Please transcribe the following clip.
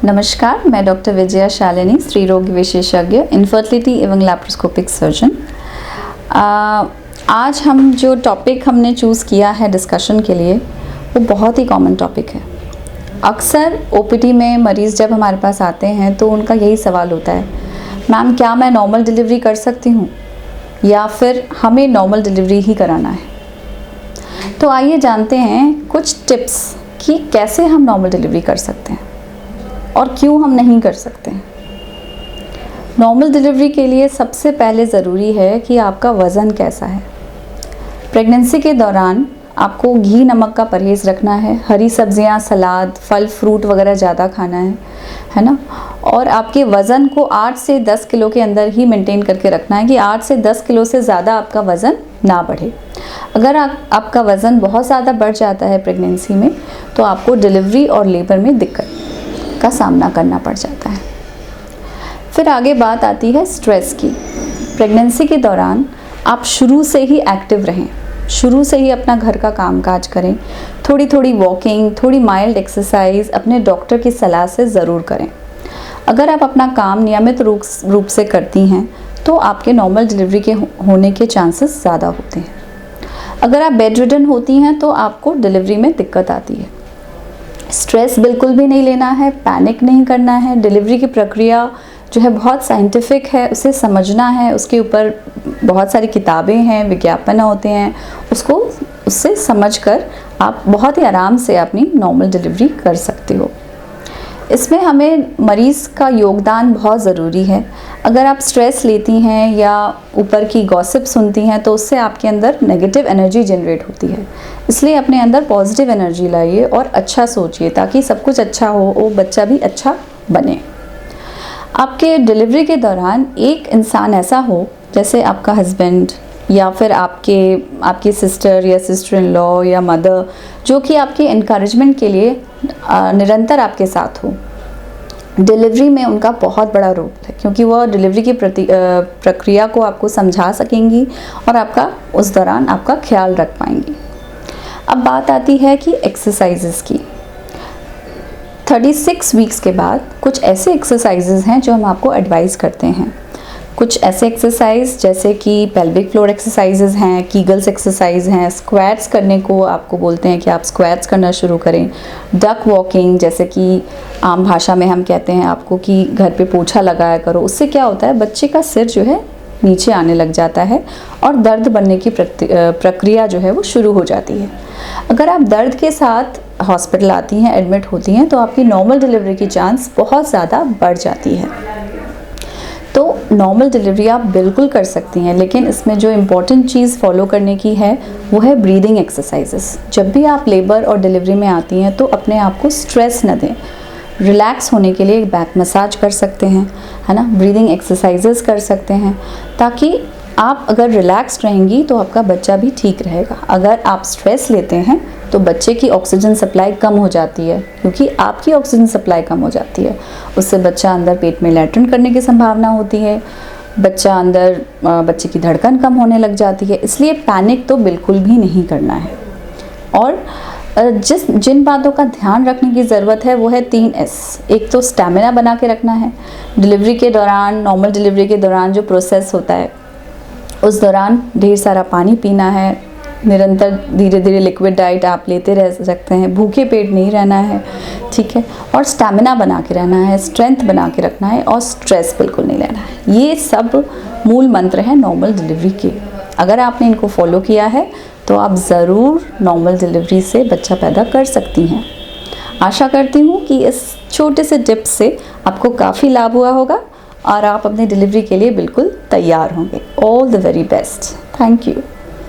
नमस्कार, मैं डॉक्टर विजया शालिनी, स्त्री रोग विशेषज्ञ, इनफर्टिलिटी एवं लैप्रोस्कोपिक सर्जन। आज हम जो टॉपिक हमने चूज़ किया है डिस्कशन के लिए वो बहुत ही कॉमन टॉपिक है। अक्सर ओपीडी में मरीज़ जब हमारे पास आते हैं तो उनका यही सवाल होता है, मैम क्या मैं नॉर्मल डिलीवरी कर सकती हूँ या फिर हमें नॉर्मल डिलीवरी ही कराना है। तो आइए जानते हैं कुछ टिप्स कि कैसे हम नॉर्मल डिलीवरी कर सकते हैं और क्यों हम नहीं कर सकते हैं। नॉर्मल डिलीवरी के लिए सबसे पहले ज़रूरी है कि आपका वज़न कैसा है। प्रेगनेंसी के दौरान आपको घी नमक का परहेज़ रखना है, हरी सब्जियां, सलाद, फल फ्रूट वगैरह ज़्यादा खाना है ना। और आपके वज़न को 8 से 10 किलो के अंदर ही मेंटेन करके रखना है कि 8 से 10 किलो से ज़्यादा आपका वज़न ना बढ़े। अगर आपका वज़न बहुत ज़्यादा बढ़ जाता है प्रेगनेंसी में तो आपको डिलीवरी और लेबर में दिक्कत का सामना करना पड़ जाता है। फिर आगे बात आती है स्ट्रेस की। प्रेगनेंसी के दौरान आप शुरू से ही एक्टिव रहें, शुरू से ही अपना घर का कामकाज करें, थोड़ी थोड़ी वॉकिंग, थोड़ी माइल्ड एक्सरसाइज अपने डॉक्टर की सलाह से ज़रूर करें। अगर आप अपना काम नियमित रूप से करती हैं तो आपके नॉर्मल डिलीवरी के होने के चांसेस ज़्यादा होते हैं। अगर आप बेड रिडन होती हैं तो आपको डिलीवरी में दिक्कत आती है। स्ट्रेस बिल्कुल भी नहीं लेना है, पैनिक नहीं करना है। डिलीवरी की प्रक्रिया जो है बहुत साइंटिफिक है, उसे समझना है, उसके ऊपर बहुत सारी किताबें हैं, विज्ञापन होते हैं, उससे समझकर आप बहुत ही आराम से अपनी नॉर्मल डिलीवरी कर सकते हो। इसमें हमें मरीज़ का योगदान बहुत ज़रूरी है। अगर आप स्ट्रेस लेती हैं या ऊपर की गॉसिप सुनती हैं तो उससे आपके अंदर नेगेटिव एनर्जी जनरेट होती है। इसलिए अपने अंदर पॉजिटिव एनर्जी लाइए और अच्छा सोचिए ताकि सब कुछ अच्छा हो, वो बच्चा भी अच्छा बने। आपके डिलीवरी के दौरान एक इंसान ऐसा हो जैसे आपका हस्बैंड या फिर आपकी सिस्टर या सिस्टर इन लॉ या मदर, जो कि आपके इनकरेजमेंट के लिए निरंतर आपके साथ हो। डिलीवरी में उनका बहुत बड़ा रोल है क्योंकि वह डिलीवरी की प्रक्रिया को आपको समझा सकेंगी और आपका उस दौरान आपका ख्याल रख पाएंगी। अब बात आती है कि एक्सरसाइजेस की। 36 वीक्स के बाद कुछ ऐसे एक्सरसाइजेस हैं जो हम आपको एडवाइस करते हैं। कुछ ऐसे एक्सरसाइज जैसे कि पेल्विक फ्लोर एक्सरसाइजेज हैं, कीगल्स एक्सरसाइज हैं, स्क्वाट्स करने को आपको बोलते हैं कि आप स्क्वाट्स करना शुरू करें। डक वॉकिंग, जैसे कि आम भाषा में हम कहते हैं आपको कि घर पे पोछा लगाया करो। उससे क्या होता है, बच्चे का सिर जो है नीचे आने लग जाता है और दर्द बनने की प्रक्रिया जो है वो शुरू हो जाती है। अगर आप दर्द के साथ हॉस्पिटल आती हैं, एडमिट होती हैं, तो आपकी नॉर्मल डिलीवरी की चांस बहुत ज़्यादा बढ़ जाती है। तो नॉर्मल डिलीवरी आप बिल्कुल कर सकती हैं, लेकिन इसमें जो इम्पॉर्टेंट चीज़ फॉलो करने की है वो है ब्रीदिंग एक्सरसाइजेस। जब भी आप लेबर और डिलीवरी में आती हैं तो अपने आप को स्ट्रेस न दें। रिलैक्स होने के लिए बैक मसाज कर सकते हैं, है ना, ब्रीदिंग एक्सरसाइजेस कर सकते हैं, ताकि आप अगर रिलैक्स्ड रहेंगी तो आपका बच्चा भी ठीक रहेगा। अगर आप स्ट्रेस लेते हैं तो बच्चे की ऑक्सीजन सप्लाई कम हो जाती है, क्योंकि आपकी ऑक्सीजन सप्लाई कम हो जाती है, उससे बच्चा अंदर पेट में लैट्रिन करने की संभावना होती है, बच्चे की धड़कन कम होने लग जाती है। इसलिए पैनिक तो बिल्कुल भी नहीं करना है। और जिन बातों का ध्यान रखने की ज़रूरत है वो है 3S। एक तो स्टैमिना बना के रखना है। डिलीवरी के दौरान, नॉर्मल डिलीवरी के दौरान जो प्रोसेस होता है उस दौरान ढेर सारा पानी पीना है, निरंतर धीरे धीरे लिक्विड डाइट आप लेते रह सकते हैं, भूखे पेट नहीं रहना है, ठीक है, और स्टैमिना बना के रहना है, स्ट्रेंथ बना के रखना है और स्ट्रेस बिल्कुल नहीं लेना है। ये सब मूल मंत्र हैं नॉर्मल डिलीवरी के। अगर आपने इनको फॉलो किया है तो आप ज़रूर नॉर्मल डिलीवरी से बच्चा पैदा कर सकती हैं। आशा करती हूँ कि इस छोटे से टिप्स से आपको काफ़ी लाभ हुआ होगा और आप अपने डिलीवरी के लिए बिल्कुल तैयार होंगे। All the very best. Thank you.